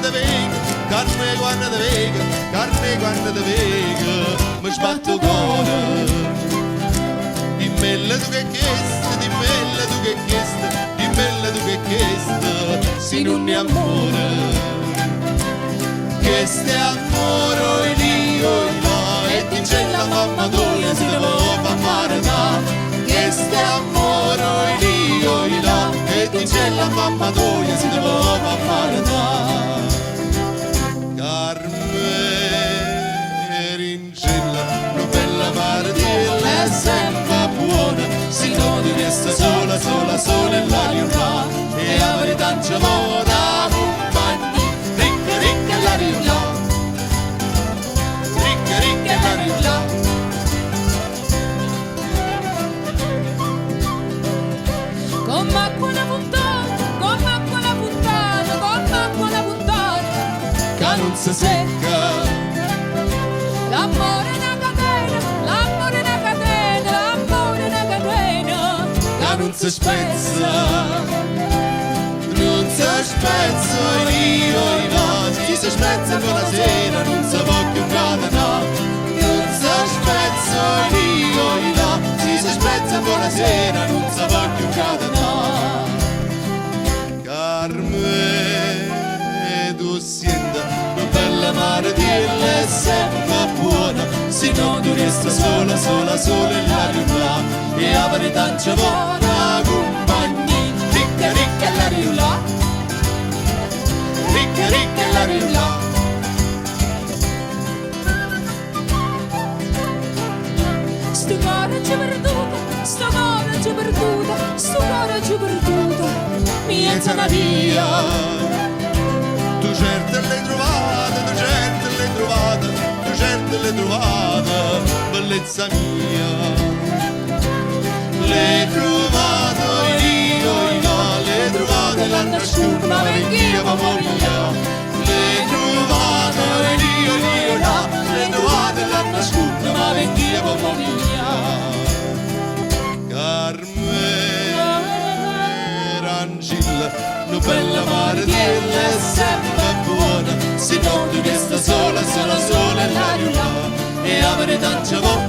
da vega, carne quando da vega, carne quando da vega, mi sbatto il cuore. Dimmella tu che chiesta, dimmella tu che chiesta, dimmella tu che chiesta, se non ne amore. Questo è amore, io là, e ti c'è la mamma tua, si devo fare da. Questo è amore, io là, e ti c'è la mamma tua, si devo fare da. Carme, rincella, una bella martella, è sempre buona, se no ti resta sola, sola, sola e la riurà, e avrei tanto amore. Come acqua una puntata, come acqua una puntata, come acqua una puntata, che non si secca. L'amore è una catena, l'amore è una catena, l'amore è una catena, Che non si spezza, non si spezza, io no, si spezza buonasera, non si può più catenare. Non si spezza, io no, si spezza buonasera, non si può più catenare. Carme, tu sienta, una bella martella è sempre buona, se no tu resta sola, sola, sola e la riula, e avrei tanto buona compagnia. Ricca, ricca e la riula, ricca, ricca e la riula. sto cuore ci perduto, sto cuore ci perduto, sto cuore ci perduto, Miezza una via, tu certo l'hai trovata, tu certo l'hai trovata, tu certo l'hai trovata, bellezza mia. L'hai trovata io, l'hai trovata l'anno scorso, ma vecchia ma moglie. L'hai trovata io, l'hai trovata l'anno scorso, ma vecchia ma moglie. Una bella martella è sempre buona, se non tu resta sola, sola, sola e la riula, e avrei tanto amore.